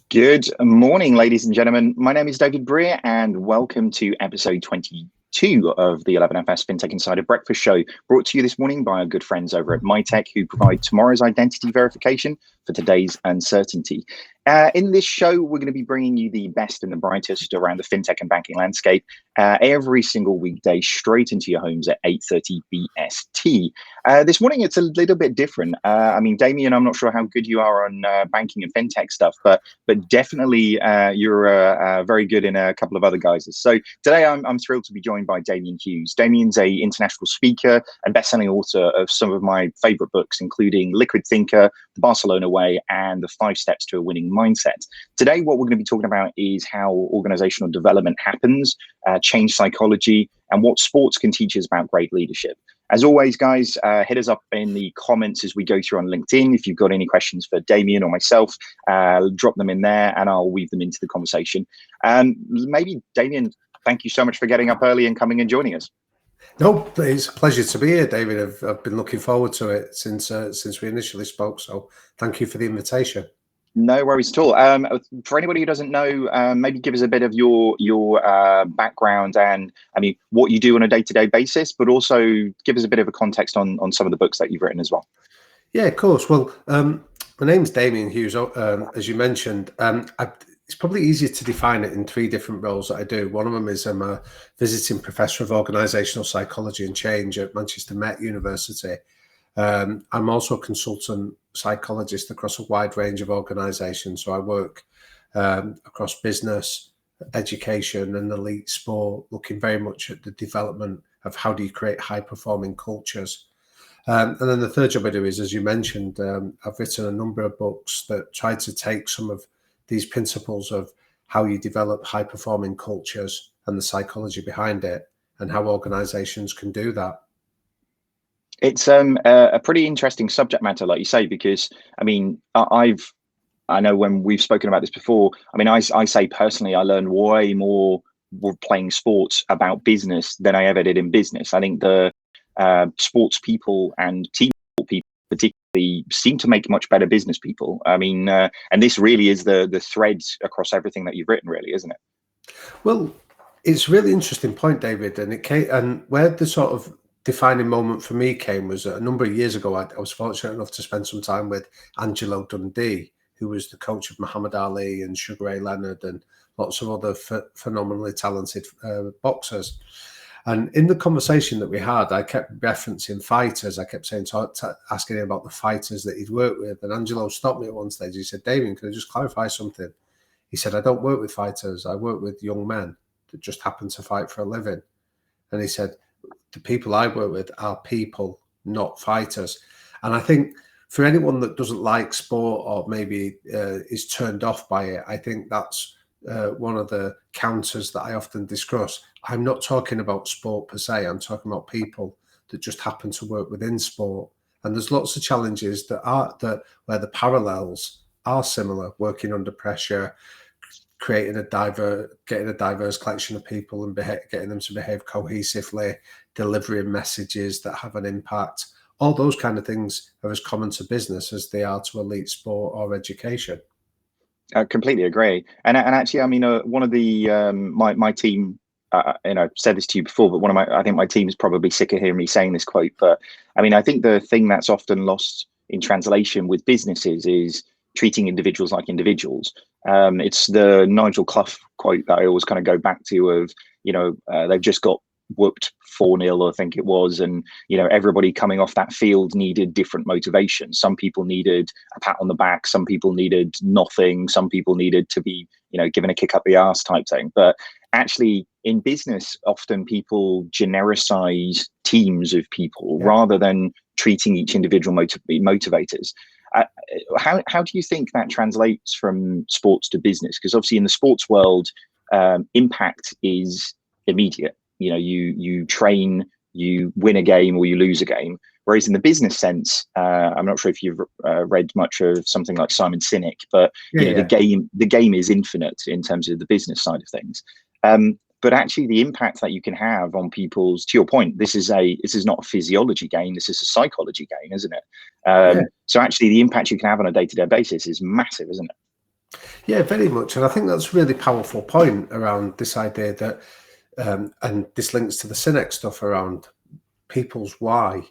Good morning, ladies and gentlemen. My name is David Brear, and welcome to episode 22 of the 11FS Fintech Insider Breakfast Show, brought to you this morning by our good friends over at MyTech, who provide tomorrow's identity verification for today's uncertainty. In this show, we're going to be bringing you the best and the brightest around the fintech and banking landscape every single weekday straight into your homes at 8:30 BST. This morning, it's a little bit different. Damian, I'm not sure how good you are on banking and fintech stuff, but definitely you're very good in a couple of other guises. So today, I'm thrilled to be joined by Damian Hughes. Damian's a international speaker and best-selling author of some of my favorite books, including Liquid Thinker, The Barcelona Way, and The 5 Steps to a Winning Mindset. Today, what we're going to be talking about is how organizational development happens, change psychology, and what sports can teach us about great leadership. As always, guys, hit us up in the comments as we go through on LinkedIn. If you've got any questions for Damian or myself, drop them in there and I'll weave them into the conversation. Maybe, Damian, thank you so much for getting up early and coming and joining us. No, it's a pleasure to be here, David. I've been looking forward to it since we initially spoke. So thank you for the invitation. No worries at all. For anybody who doesn't know, maybe give us a bit of your background and, what you do on a day-to-day basis, but also give us a bit of a context on some of the books that you've written as well. Yeah, of course. Well, my name's Damian Hughes, as you mentioned. It's probably easier to define it in 3 different roles that I do. One of them is I'm a visiting professor of organisational psychology and change at Manchester Met University. I'm also a consultant psychologist across a wide range of organisations. So I work across business, education and elite sport, looking very much at the development of how do you create high-performing cultures. And then the third job I do is, as you mentioned, I've written a number of books that try to take some of these principles of how you develop high-performing cultures and the psychology behind it and how organisations can do that. It's a pretty interesting subject matter, like you say, because I know when we've spoken about this before, I say personally, I learned way more playing sports about business than I ever did in business. I think the sports people and team people particularly seem to make much better business people. And this really is the thread across everything that you've written, really, isn't it? Well, it's a really interesting point, David, and where the sort of defining moment for me came was a number of years ago. I was fortunate enough to spend some time with Angelo Dundee, who was the coach of Muhammad Ali and Sugar Ray Leonard and lots of other phenomenally talented boxers. And in the conversation that we had, I kept referencing fighters. I kept saying, asking him about the fighters that he'd worked with. And Angelo stopped me at one stage. He said, "Damian, can I just clarify something?" He said, "I don't work with fighters. I work with young men that just happen to fight for a living." And he said, "The people I work with are people, not fighters." And I think for anyone that doesn't like sport or maybe is turned off by it, I think that's one of the counters that I often discuss. I'm not talking about sport per se. I'm talking about people that just happen to work within sport. And there's lots of challenges where the parallels are similar, working under pressure, getting a diverse collection of people and getting them to behave cohesively, delivering messages that have an impact. All those kind of things are as common to business as they are to elite sport or education. I completely agree. And actually, one of the my team, said this to you before, but I think my team is probably sick of hearing me saying this quote. But I think the thing that's often lost in translation with businesses is treating individuals like individuals. It's the Nigel Clough quote that I always kind of go back to of, they've just got whooped 4-0, I think it was. And, everybody coming off that field needed different motivation. Some people needed a pat on the back. Some people needed nothing. Some people needed to be, given a kick up the arse type thing. But actually in business, often people genericize teams of people rather than treating each individual motivators. How do you think that translates from sports to business? Because obviously in the sports world, impact is immediate. You train, you win a game or you lose a game. Whereas in the business sense, I'm not sure if you've read much of something like Simon Sinek, but the game is infinite in terms of the business side of things. But actually the impact that you can have on people's, to your point, this is not a physiology game, this is a psychology game, isn't it? So actually the impact you can have on a day-to-day basis is massive, isn't it? Yeah, very much. And I think that's a really powerful point around this idea that, and this links to the Cynic stuff around people's why.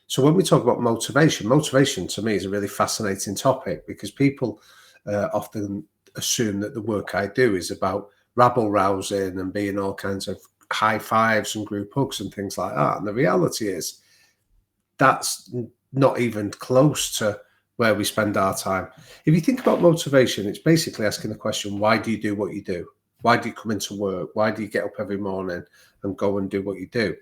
So when we talk about motivation, motivation to me is a really fascinating topic because people often assume that the work I do is about rabble rousing and being all kinds of high fives and group hugs and things like that. And the reality is that's not even close to where we spend our time. If you think about motivation, it's basically asking the question, why do you do what you do? Why do you come into work? Why do you get up every morning and go and do what you do?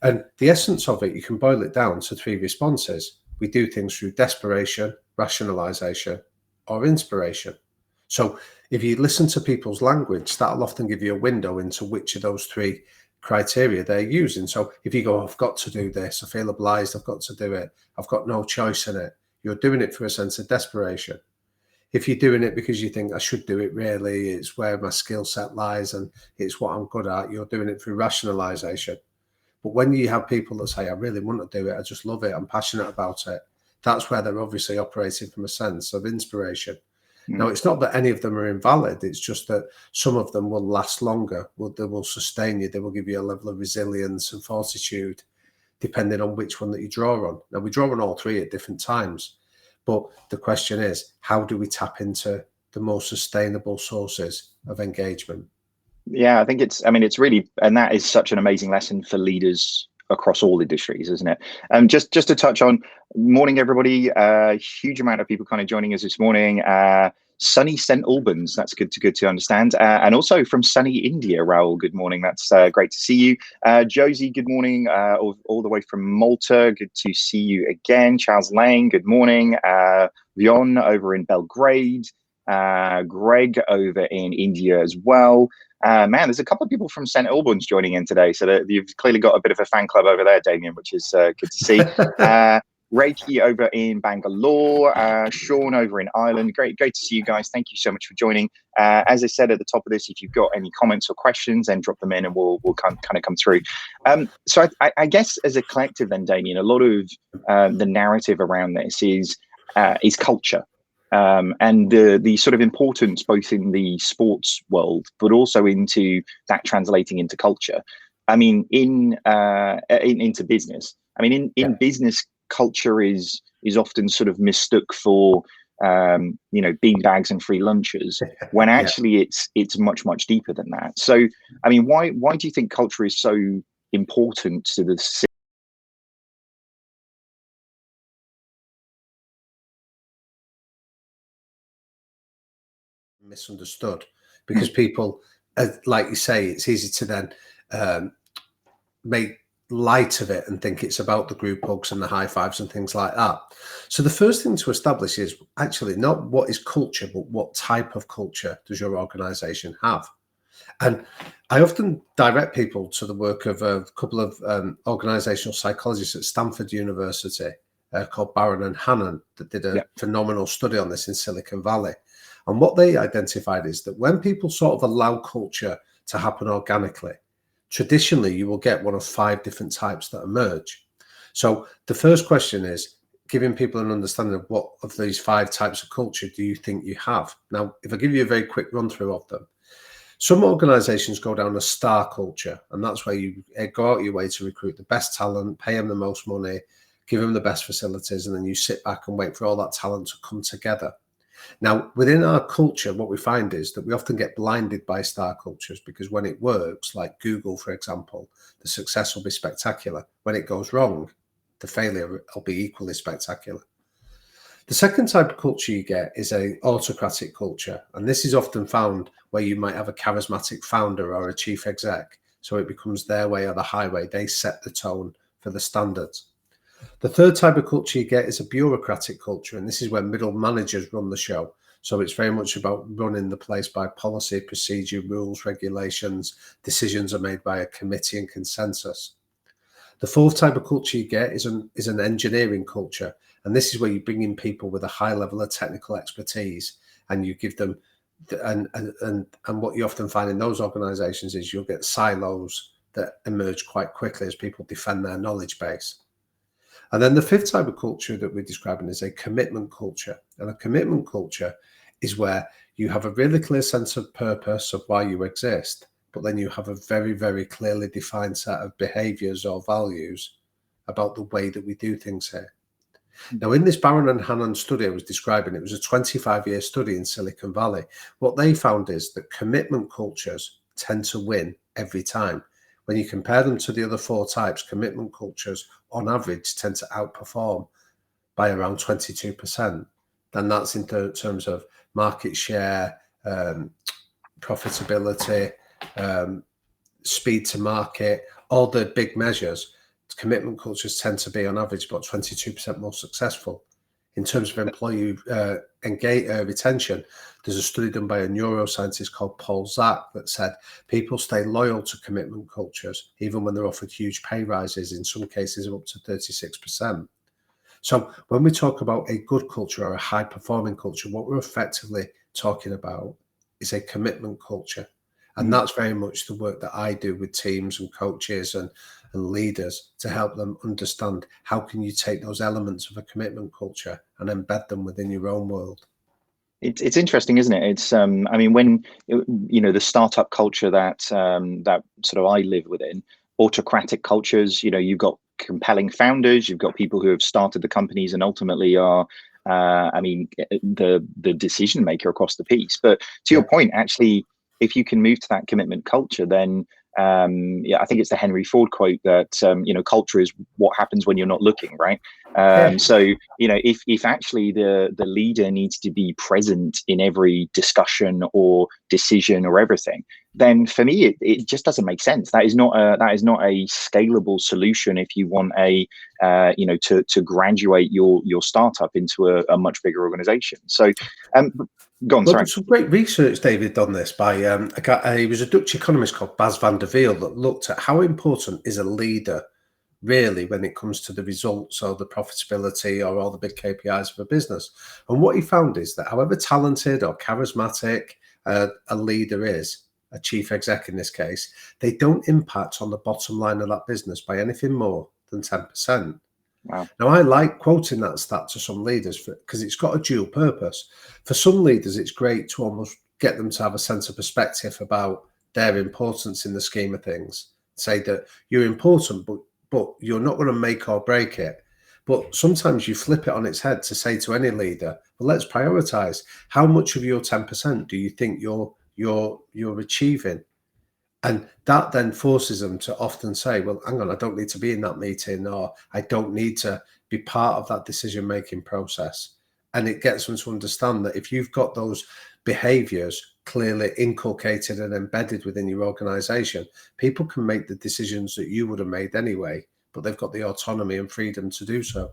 And the essence of it, you can boil it down to three responses. We do things through desperation, rationalization, or inspiration. So if you listen to people's language, that'll often give you a window into which of those three criteria they're using. So if you go, I've got to do this, I feel obliged, I've got to do it, I've got no choice in it, you're doing it for a sense of desperation. If you're doing it because you think I should do it, really, it's where my skill set lies and it's what I'm good at, you're doing it through rationalization. But when you have people that say, I really want to do it, I just love it, I'm passionate about it, that's where they're obviously operating from a sense of inspiration. Now, it's not that any of them are invalid. It's just that some of them will last longer. They will sustain you. They will give you a level of resilience and fortitude, depending on which one that you draw on. Now, we draw on all three at different times. But the question is, how do we tap into the more sustainable sources of engagement? Yeah, I think it's really, and that is such an amazing lesson for leaders across all industries, isn't it? Just to touch on, morning everybody, huge amount of people kind of joining us this morning. Sunny St Albans, that's good to understand, and also from sunny India. Raoul, good morning, that's great to see you. Josie, good morning, all the way from Malta, good to see you again. Charles Lang, good morning. Vion over in Belgrade, Greg over in India as well. Man, there's a couple of people from St Albans joining in today, so that you've clearly got a bit of a fan club over there, Damian, which is good to see. Reiki over in Bangalore, Sean over in Ireland. Great to see you guys. Thank you so much for joining. As I said at the top of this, if you've got any comments or questions, then drop them in, and we'll kind of come through. So I guess as a collective, then, Damian, a lot of the narrative around this is culture. And the sort of importance both in the sports world, but also into that translating into culture. I mean, into business. I mean, in business, culture is often sort of mistook for bean bags and free lunches, when actually it's much deeper than that. So, I mean, why do you think culture is so important to the misunderstood? Because people, like you say, it's easy to then make light of it and think it's about the group hugs and the high fives and things like that. So the first thing to establish is actually not what is culture, but what type of culture does your organization have? And I often direct people to the work of a couple of organizational psychologists at Stanford University called Barron and Hannon that did a phenomenal study on this in Silicon Valley. And what they identified is that when people sort of allow culture to happen organically, traditionally you will get one of 5 different types that emerge. So the first question is giving people an understanding of what of these 5 types of culture do you think you have? Now, if I give you a very quick run through of them, some organizations go down a star culture, and that's where you go out your way to recruit the best talent, pay them the most money, give them the best facilities, and then you sit back and wait for all that talent to come together. Now, within our culture, what we find is that we often get blinded by star cultures because when it works, like Google, for example, the success will be spectacular. When it goes wrong, the failure will be equally spectacular. The second type of culture you get is an autocratic culture. And this is often found where you might have a charismatic founder or a chief exec. So it becomes their way or the highway. They set the tone for the standards. The third type of culture you get is a bureaucratic culture, and this is where middle managers run the show. So it's very much about running the place by policy, procedure, rules, regulations. Decisions are made by a committee and consensus. The fourth type of culture you get is an engineering culture, and this is where you bring in people with a high level of technical expertise, and you give them, and what you often find in those organizations is you'll get silos that emerge quite quickly as people defend their knowledge base. And then the fifth type of culture that we're describing is a commitment culture. And a commitment culture is where you have a really clear sense of purpose of why you exist, but then you have a very, very clearly defined set of behaviors or values about the way that we do things here. Now, in this Barron and Hannon study I was describing, it was a 25-year study in Silicon Valley. What they found is that commitment cultures tend to win every time. When you compare them to the other 4 types, commitment cultures on average tend to outperform by around 22%. And that's in terms of market share, profitability, speed to market, all the big measures. Commitment cultures tend to be on average about 22% more successful. In terms of employee retention, there's a study done by a neuroscientist called Paul Zak that said people stay loyal to commitment cultures even when they're offered huge pay rises, in some cases of up to 36%. So when we talk about a good culture or a high performing culture, what we're effectively talking about is a commitment culture. And that's very much the work that I do with teams and coaches and leaders to help them understand how can you take those elements of a commitment culture and embed them within your own world. It's interesting, isn't it? It's I mean, when the startup culture that that sort of I live within, autocratic cultures, you've got compelling founders, you've got people who have started the companies and ultimately are the decision maker across the piece. But to your point, actually, if you can move to that commitment culture, then I think it's the Henry Ford quote that culture is what happens when you're not looking, right? So if actually the leader needs to be present in every discussion or decision or everything, then for me it just doesn't make sense. That is not a scalable solution if you want to graduate your startup into a much bigger organization. So go on, well, sorry. there's some great research, David, on this by a guy. He was a Dutch economist called Bas van der Veel that looked at how important is a leader really when it comes to the results or the profitability or all the big KPIs of a business. And what he found is that however talented or charismatic a leader is, a chief exec in this case, they don't impact on the bottom line of that business by anything more than 10%. Wow. Now, I like quoting that stat to some leaders because it's got a dual purpose. For some leaders, it's great to almost get them to have a sense of perspective about their importance in the scheme of things. Say that you're important, but you're not going to make or break it. But sometimes you flip it on its head to say to any leader, well, let's prioritize. How much of your 10% do you think you're achieving? And that then forces them to often say, well, hang on, I don't need to be in that meeting, or I don't need to be part of that decision-making process. And it gets them to understand that if you've got those behaviors clearly inculcated and embedded within your organization, people can make the decisions that you would have made anyway, but they've got the autonomy and freedom to do so.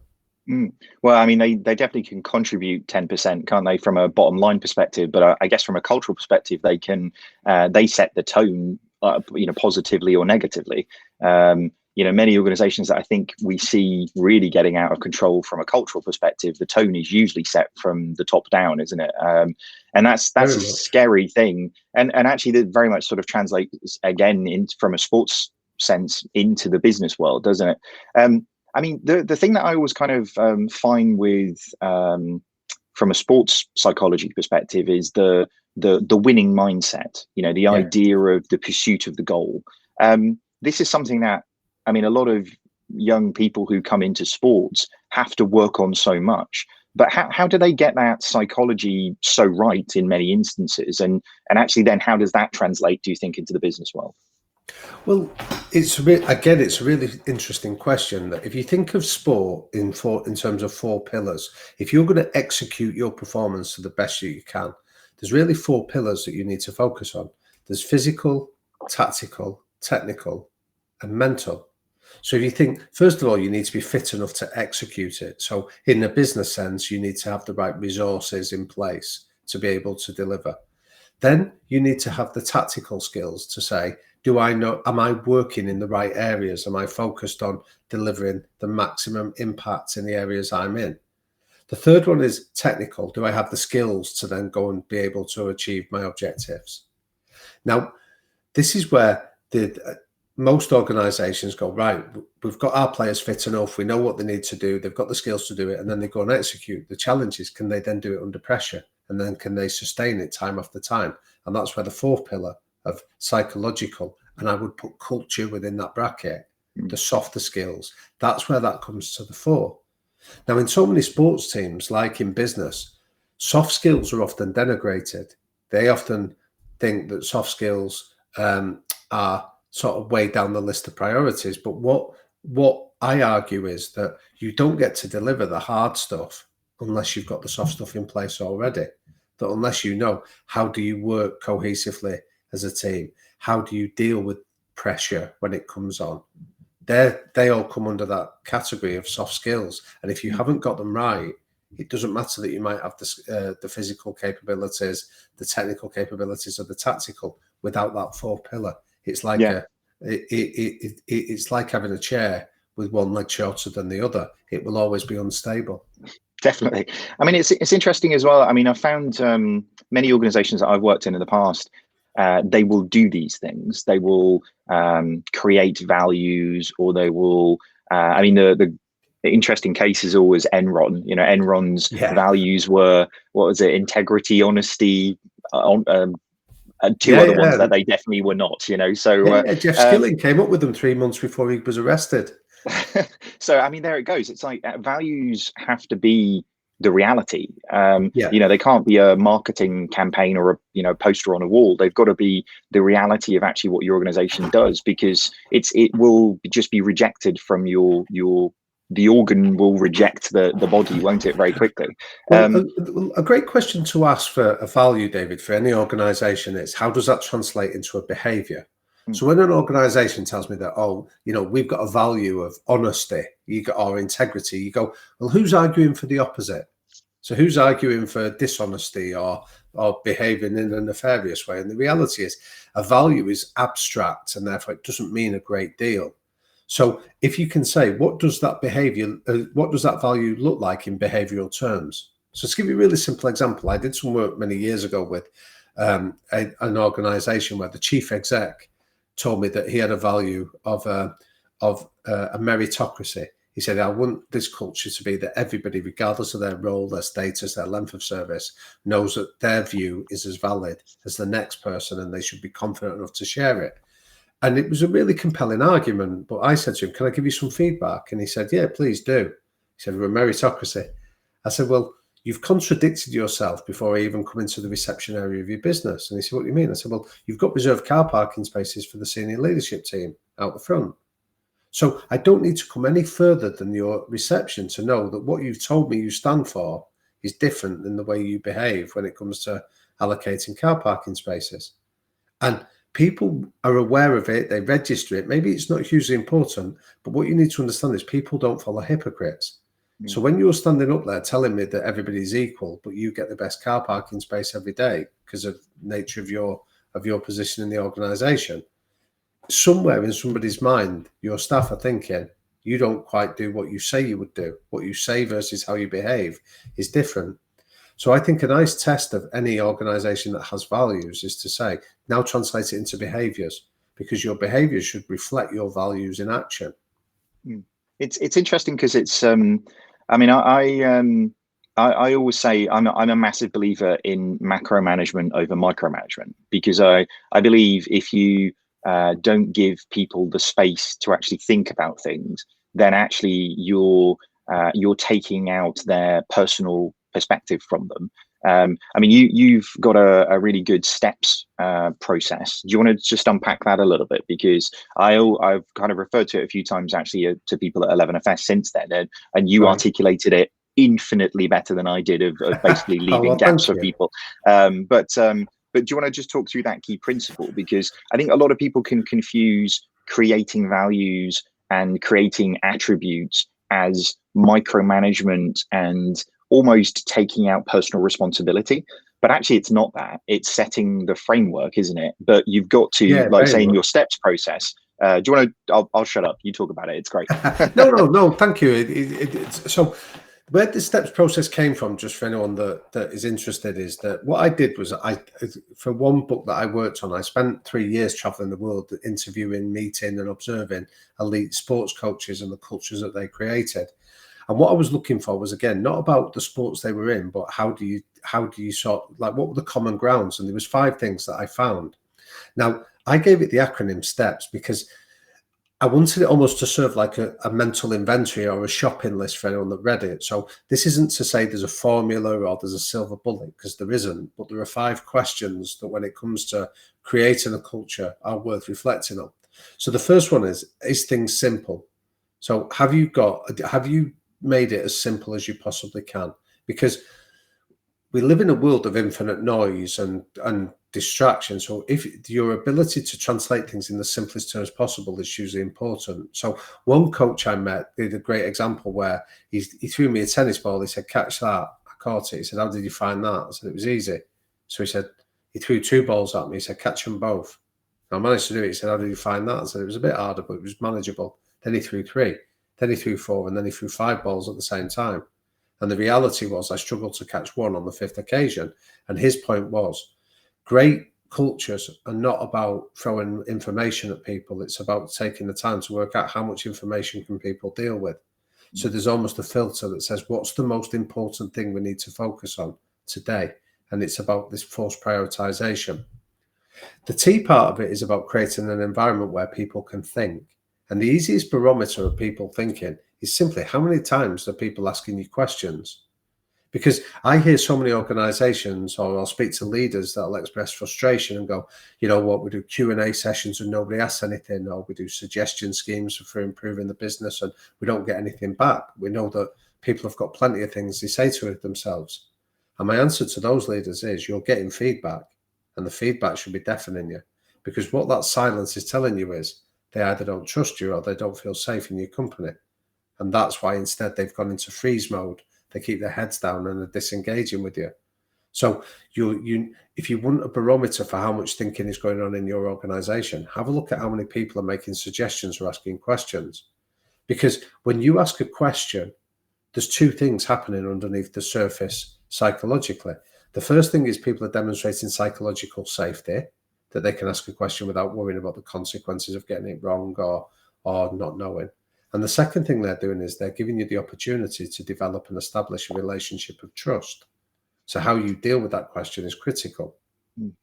Well, I mean, they definitely can contribute 10%, can't they, from a bottom line perspective? But I guess from a cultural perspective, they set the tone, positively or negatively. Many organizations that I think we see really getting out of control from a cultural perspective, the tone is usually set from the top down, isn't it? And that's a scary thing. And actually, that very much sort of translates again from a sports sense into the business world, doesn't it? I mean, the thing that I always kind of find with from a sports psychology perspective is the winning mindset. The idea of the pursuit of the goal. This is something that, I mean, a lot of young people who come into sports have to work on so much. But how do they get that psychology so right in many instances? And actually, then how does that translate, do you think, into the business world? Well, it's a really interesting question. That if you think of sport in terms of 4 pillars, if you're going to execute your performance to the best you can, there's really 4 pillars that you need to focus on. There's physical, tactical, technical, and mental. So if you think, first of all, you need to be fit enough to execute it. So in a business sense, you need to have the right resources in place to be able to deliver. Then you need to have the tactical skills to say, am I working in the right areas? Am I focused on delivering the maximum impact in the areas I'm in? The third one is technical. Do I have the skills to then go and be able to achieve my objectives? Now, this is where most organizations go, right, we've got our players fit enough. We know what they need to do. They've got the skills to do it. And then they go and execute. The challenge is, can they then do it under pressure? and then can they sustain it time after time? And that's where the fourth pillar of psychological, and I would put culture within that bracket, the softer skills, that's where that comes to the fore. Now, in so many sports teams, like in business, soft skills are often denigrated. They often think that soft skills are sort of way down the list of priorities. But what I argue is that you don't get to deliver the hard stuff unless you've got the soft stuff in place already. That unless you know how do you work cohesively as a team, how do you deal with pressure when it comes on, they all come under that category of soft skills. And if you haven't got them right, it doesn't matter that you might have the physical capabilities, the technical capabilities, or the tactical. Without that fourth pillar, it's like it's like having a chair with one leg shorter than the other. It will always be unstable. Definitely. I mean, it's interesting as well. I mean, I've found many organizations that I've worked in the past, they will do these things. They will create values, or they will, I mean, the interesting case is always Enron. You know, Enron's values were, what was it, integrity, honesty, and two other ones that they definitely were not, you know. So Jeff Skilling came up with them 3 months before he was arrested. So I mean, there it goes. It's like values have to be the reality. You know, they can't be a marketing campaign or a poster on a wall. They've got to be the reality of actually what your organization does, because it will just be rejected from the organ will reject the body, won't it, very quickly. Well, a great question to ask for a value, David, for any organization is, how does that translate into a behavior? So when an organization tells me that, oh, we've got a value of honesty, or integrity, you go, well, who's arguing for the opposite? So who's arguing for dishonesty or behaving in a nefarious way? And the reality is, a value is abstract, and therefore it doesn't mean a great deal. So if you can say, what does that value look like in behavioral terms? So to give you a really simple example, I did some work many years ago with an organization where the chief exec told me that he had a value of a meritocracy. He said, I want this culture to be that everybody, regardless of their role, their status, their length of service, knows that their view is as valid as the next person, and they should be confident enough to share it. And it was a really compelling argument. But I said to him, can I give you some feedback? And he said, yeah, please do. He said, we're a meritocracy. I said, well, you've contradicted yourself before I even come into the reception area of your business. And he said, what do you mean? I said, well, you've got reserved car parking spaces for the senior leadership team out the front. So I don't need to come any further than your reception to know that what you've told me you stand for is different than the way you behave when it comes to allocating car parking spaces. And people are aware of it, they register it. Maybe it's not hugely important, but what you need to understand is people don't follow hypocrites. So when you're standing up there telling me that everybody's equal, but you get the best car parking space every day because of the nature of your position in the organization, somewhere in somebody's mind, your staff are thinking, you don't quite do what you say you would do. What you say versus how you behave is different. So I think a nice test of any organization that has values is to say, now translate it into behaviors, because your behaviors should reflect your values in action. It's interesting because it's I mean, I always say I'm a massive believer in macro management over micromanagement, because I believe if you don't give people the space to actually think about things, then actually you're taking out their personal perspective from them. I mean, you've got a really good steps process. Do you want to just unpack that a little bit? Because I've kind of referred to it a few times actually to people at 11FS since then, and you articulated it infinitely better than I did of basically leaving gaps for people. But do you want to just talk through that key principle? Because I think a lot of people can confuse creating values and creating attributes as micromanagement and almost taking out personal responsibility. But actually it's not that. It's setting the framework, isn't it? But you've got to, like say in your steps process, do you want to, I'll shut up, you talk about it, it's great. No, thank you. So where the steps process came from, just for anyone that is interested, is that what I did was for one book that I worked on, I spent 3 years traveling the world, interviewing, meeting and observing elite sports coaches and the cultures that they created. And what I was looking for was, again, not about the sports they were in, but how do you sort, like, what were the common grounds? And there was 5 things that I found. Now, I gave it the acronym STEPS because I wanted it almost to serve like a mental inventory or a shopping list for anyone that read it. So this isn't to say there's a formula or there's a silver bullet, because there isn't, but there are 5 questions that when it comes to creating a culture are worth reflecting on. So the first one is things simple? So have you made it as simple as you possibly can? Because we live in a world of infinite noise and distraction. So if your ability to translate things in the simplest terms possible is hugely important. So one coach I met did a great example where he threw me a tennis ball. He said, catch that. I caught it. He said, how did you find that? I said, it was easy. So he said, he threw 2 balls at me. He said, catch them both. I managed to do it. He said, how did you find that? I said, it was a bit harder, but it was manageable. Then he threw 3. Then he threw 4. And then he threw 5 balls at the same time. And the reality was I struggled to catch one on the 5th occasion. And his point was, great cultures are not about throwing information at people. It's about taking the time to work out how much information can people deal with. So there's almost a filter that says, what's the most important thing we need to focus on today? And it's about this forced prioritization. The T part of it is about creating an environment where people can think. And the easiest barometer of people thinking is simply how many times are people asking you questions? Because I hear so many organizations, or I'll speak to leaders that'll express frustration and go, you know what, we do Q&A sessions and nobody asks anything, or we do suggestion schemes for improving the business and we don't get anything back. We know that people have got plenty of things they say to it themselves. And my answer to those leaders is you're getting feedback, and the feedback should be deafening you, because what that silence is telling you is they either don't trust you or they don't feel safe in your company. And that's why instead they've gone into freeze mode. They keep their heads down and are disengaging with you. So if you want a barometer for how much thinking is going on in your organization, have a look at how many people are making suggestions or asking questions. Because when you ask a question, there's 2 things happening underneath the surface psychologically. The first thing is people are demonstrating psychological safety, that they can ask a question without worrying about the consequences of getting it wrong or not knowing. And the second thing they're doing is they're giving you the opportunity to develop and establish a relationship of trust. So how you deal with that question is critical. The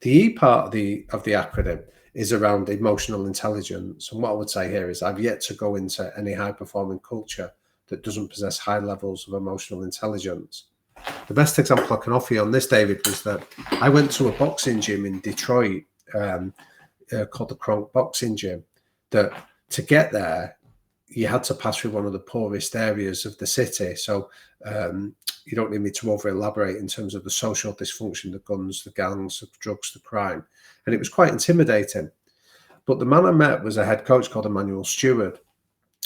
E part of the acronym is around emotional intelligence. And what I would say here is I've yet to go into any high-performing culture that doesn't possess high levels of emotional intelligence. The best example I can offer you on this, David, was that I went to a boxing gym in Detroit called the Kronk Boxing Gym. That to get there, you had to pass through one of the poorest areas of the city. So you don't need me to over elaborate in terms of the social dysfunction, the guns, the gangs, the drugs, the crime. And it was quite intimidating. But the man I met was a head coach called Emmanuel Stewart.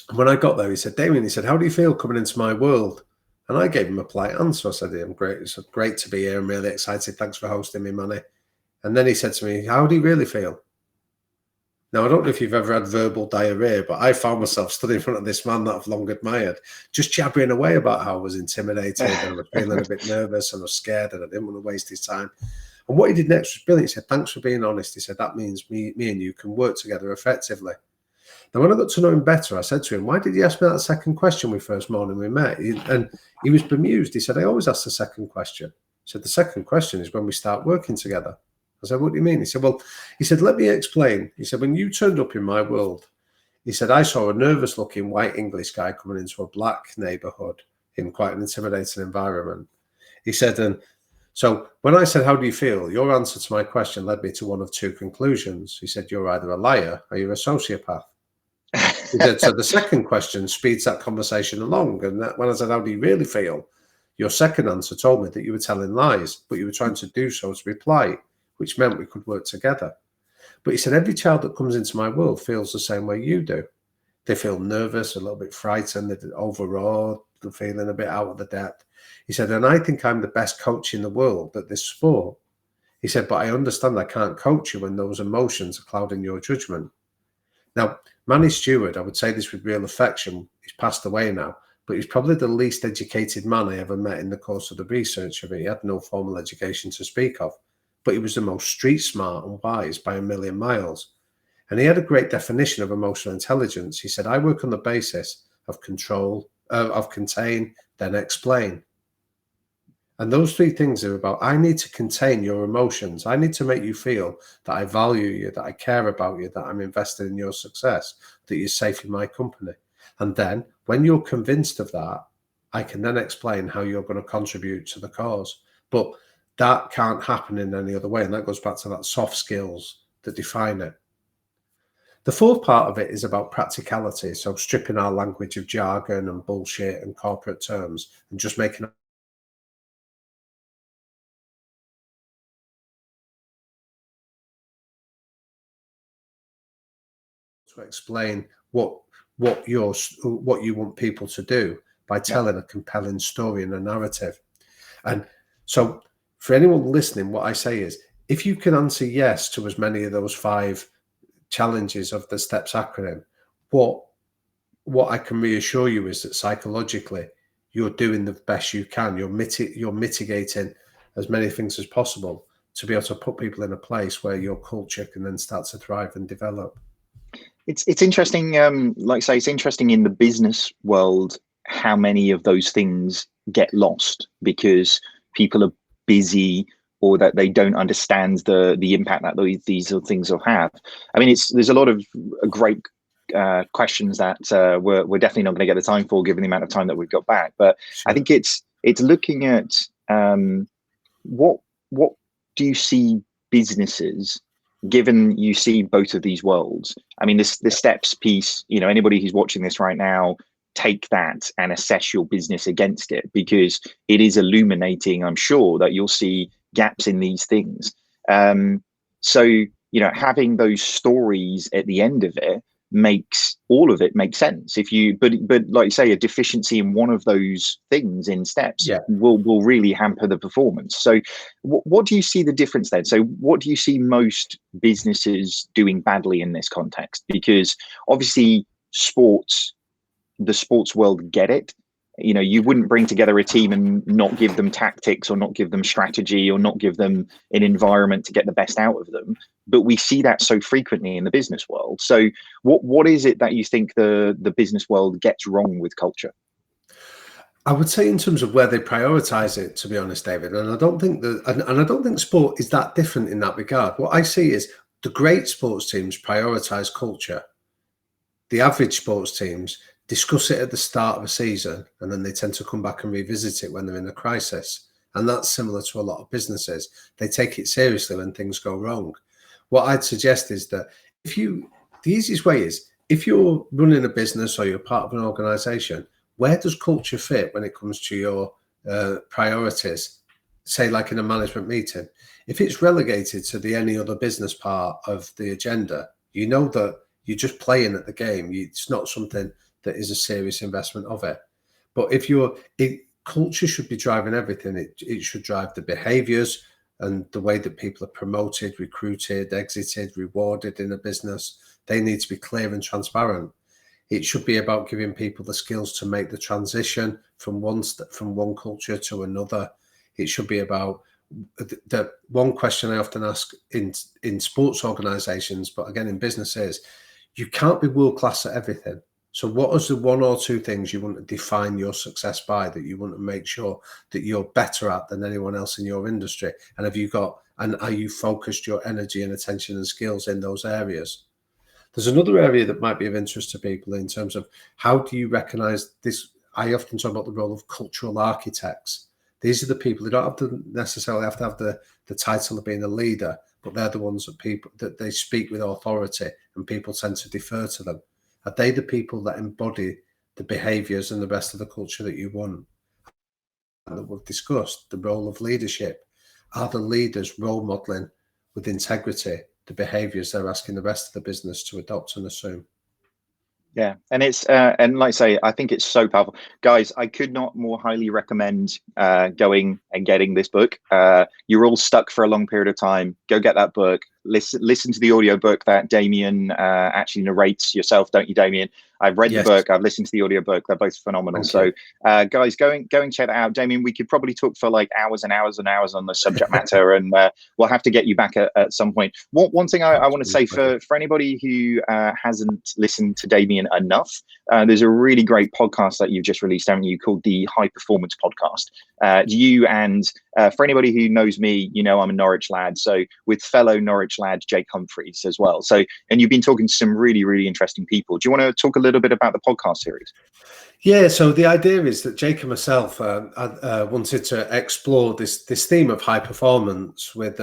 And when I got there, he said, Damian, he said, how do you feel coming into my world? And I gave him a polite answer. I said, I'm great. It's great to be here. I'm really excited. Thanks for hosting me, Manny. And then he said to me, how do you really feel? Now, I don't know if you've ever had verbal diarrhea, but I found myself stood in front of this man that I've long admired, just jabbering away about how I was intimidated and I was feeling a bit nervous and I was scared and I didn't want to waste his time. And what he did next was brilliant. He said, thanks for being honest. He said, that means me and you can work together effectively. Now, when I got to know him better, I said to him, why did you ask me that second question the first morning we met? And he was bemused. He said, I always ask the second question. He said, the second question is when we start working together. I said, what do you mean? He said, let me explain. He said, when you turned up in my world, he said, I saw a nervous looking white English guy coming into a black neighborhood in quite an intimidating environment. He said, and so when I said, how do you feel? Your answer to my question led me to one of 2 conclusions. He said, you're either a liar or you're a sociopath. He said, so the second question speeds that conversation along. And when I said, how do you really feel? Your second answer told me that you were telling lies, but you were trying to do so to be polite, which meant we could work together. But he said, every child that comes into my world feels the same way you do. They feel nervous, a little bit frightened, they're overawed, they're feeling a bit out of the depth. He said, and I think I'm the best coach in the world at this sport. He said, but I understand I can't coach you when those emotions are clouding your judgment. Now, Manny Stewart, I would say this with real affection, he's passed away now, but he's probably the least educated man I ever met in the course of the research of it. He had no formal education to speak of, but he was the most street smart and wise by a million miles. And he had a great definition of emotional intelligence. He said, I work on the basis of control, of contain, then explain. And those three things are about, I need to contain your emotions. I need to make you feel that I value you, that I care about you, that I'm invested in your success, that you're safe in my company. And then when you're convinced of that, I can then explain how you're going to contribute to the cause. But that can't happen in any other way. And that goes back to that soft skills that define it. The fourth part of it is about practicality. So stripping our language of jargon and bullshit and corporate terms and just making to explain what you want people to do by telling a compelling story and a narrative. And so for anyone listening, what I say is, if you can answer yes to as many of those 5 challenges of the STEPS acronym, what I can reassure you is that psychologically you're doing the best you can. You're mitigating as many things as possible to be able to put people in a place where your culture can then start to thrive and develop. It's interesting. Like I say, it's interesting in the business world how many of those things get lost because people are busy or that they don't understand the impact that these things will have. I mean, there's a lot of great questions that we're definitely not going to get the time for, given the amount of time that we've got back. But Sure. I think it's looking at what do you see businesses, given you see both of these worlds. I mean, the steps piece, anybody who's watching this right now, take that and assess your business against it, because it is illuminating. I'm sure that you'll see gaps in these things. So having those stories at the end of it makes all of it make sense. But like you say, a deficiency in one of those things in steps will really hamper the performance. So what do you see the difference then? So what do you see most businesses doing badly in this context? Because obviously the sports world get it. You wouldn't bring together a team and not give them tactics or not give them strategy or not give them an environment to get the best out of them. But we see that so frequently in the business world. So what is it that you think the business world gets wrong with culture? I would say in terms of where they prioritize it, to be honest, David, and I don't think I don't think sport is that different in that regard. What I see is the great sports teams prioritize culture. The average sports teams discuss it at the start of a season, and then they tend to come back and revisit it when they're in a crisis. And that's similar to a lot of businesses. They take it seriously when things go wrong. What I'd suggest is that the easiest way is, if you're running a business or you're part of an organization, where does culture fit when it comes to your priorities? Say, like in a management meeting, if it's relegated to the any other business part of the agenda, you know that you're just playing at the game. It's not something that is a serious investment of it. But if culture should be driving everything. It should drive the behaviors and the way that people are promoted, recruited, exited, rewarded in a business. They need to be clear and transparent. It should be about giving people the skills to make the transition from one culture to another. It should be about the one question I often ask in sports organizations, but again in businesses, you can't be world class at everything. So what is the 1 or 2 things you want to define your success by, that you want to make sure that you're better at than anyone else in your industry? And are you focused your energy and attention and skills in those areas? There's another area that might be of interest to people in terms of how do you recognize this? I often talk about the role of cultural architects. These are the people who don't necessarily have to have the title of being a leader, but they're the ones that they speak with authority and people tend to defer to them. Are they the people that embody the behaviors and the rest of the culture that you want? And that we've discussed, the role of leadership. Are the leaders role modeling with integrity the behaviors they're asking the rest of the business to adopt and assume? Yeah, and it's and like I say, I think it's so powerful, guys. I could not more highly recommend going and getting this book. You're all stuck for a long period of time. Go get that book. listen to the audiobook that Damian actually narrates yourself, don't you, Damian? I've read the book, I've listened to the audiobook. They're both phenomenal. So guys, go and check that out. Damian, we could probably talk for like hours and hours and hours on the subject matter, and we'll have to get you back at some point. One thing I want to say for anybody who hasn't listened to Damian enough, there's a really great podcast that you've just released, haven't you, called the High Performance Podcast. You and for anybody who knows me, you know I'm a Norwich lad, so with fellow Norwich lad Jake Humphreys as well. So, and you've been talking to some really, really interesting people. Do you want to talk a little bit about the podcast series? Yeah, so the idea is that Jake and myself wanted to explore this theme of high performance with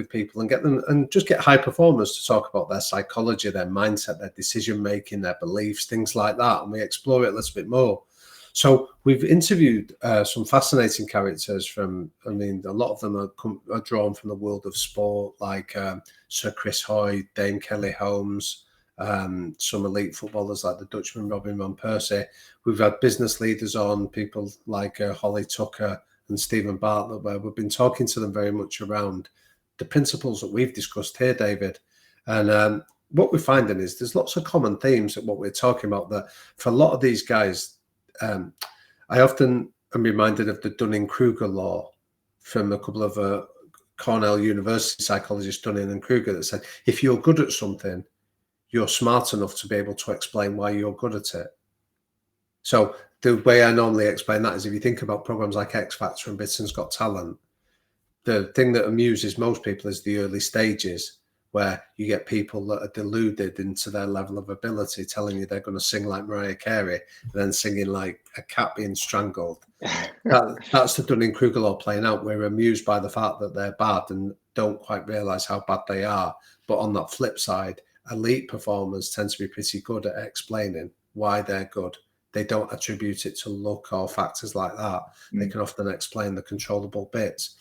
people and get them and just get high performers to talk about their psychology, their mindset, their decision making, their beliefs, things like that, and we explore it a little bit more. So we've interviewed some fascinating characters from, I mean, a lot of them are drawn from the world of sport, like Sir Chris Hoy, Dame Kelly Holmes, some elite footballers like the Dutchman Robin van Persie. We've had business leaders on, people like Holly Tucker and Stephen Bartlett, where we've been talking to them very much around the principles that we've discussed here, David. And what we're finding is there's lots of common themes at what we're talking about, that for a lot of these guys, I often am reminded of the Dunning-Kruger law from a couple of Cornell University psychologists, Dunning and Kruger, that said, if you're good at something, you're smart enough to be able to explain why you're good at it. So the way I normally explain that is, if you think about programs like X Factor and Britain's Got Talent, the thing that amuses most people is the early stages, where you get people that are deluded into their level of ability, telling you they're going to sing like Mariah Carey and then singing like a cat being strangled. That's the Dunning-Kruger law playing out. We're amused by the fact that they're bad and don't quite realize how bad they are. But on that flip side, elite performers tend to be pretty good at explaining why they're good. They don't attribute it to luck or factors like that. They can often explain the controllable bits.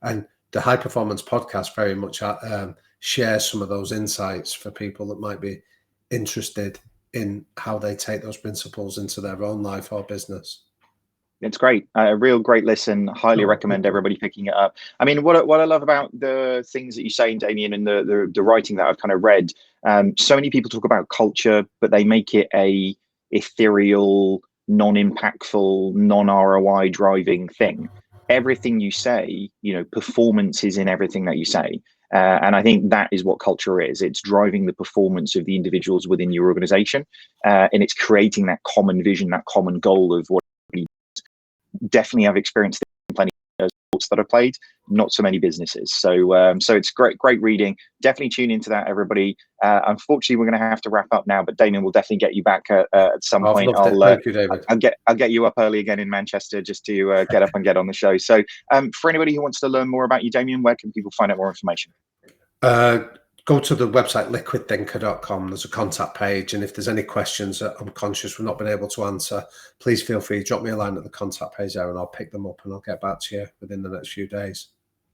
And the High Performance Podcast very much shares some of those insights for people that might be interested in how they take those principles into their own life or business. It's great. A real great listen. Highly recommend everybody picking it up. I mean, what I love about the things that you say, Damian, and the writing that I've kind of read, so many people talk about culture, but they make it a ethereal, non-impactful, non-ROI driving thing. Everything you say, you know, performance is in everything that you say. And I think that is what culture is. It's driving the performance of the individuals within your organization. And it's creating that common vision, that common goal of what. Definitely I've experienced in plenty of sports that I've played, not so many businesses. So so it's great reading. Definitely tune into that, everybody. Unfortunately, we're going to have to wrap up now, but Damian will definitely get you back at some point. Thank you, David. I'll get you up early again in Manchester just to get up and get on the show. So for anybody who wants to learn more about you, Damian, where can people find out more information? Go to the website liquidthinker.com. There's a contact page, and if there's any questions that I'm conscious we've not been able to answer, please feel free to drop me a line at the contact page there, and I'll pick them up and I'll get back to you within the next few days.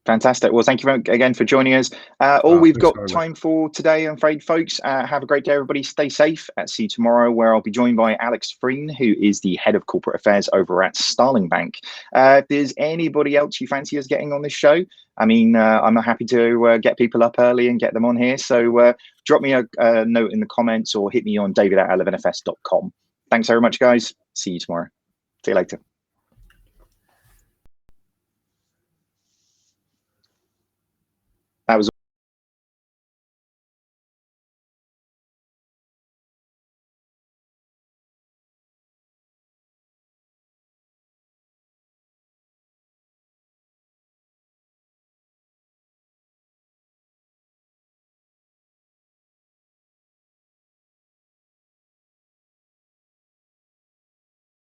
Fantastic. Well, thank you again for joining us. All we've got time for today, I'm afraid, folks. Have a great day, everybody. Stay safe. See you tomorrow, where I'll be joined by Alex Freen, who is the head of corporate affairs over at Starling Bank. If there's anybody else you fancy us getting on this show, I mean, I'm happy to get people up early and get them on here. So drop me a note in the comments or hit me on david@11fs.com. Thanks very much, guys. See you tomorrow. See you later.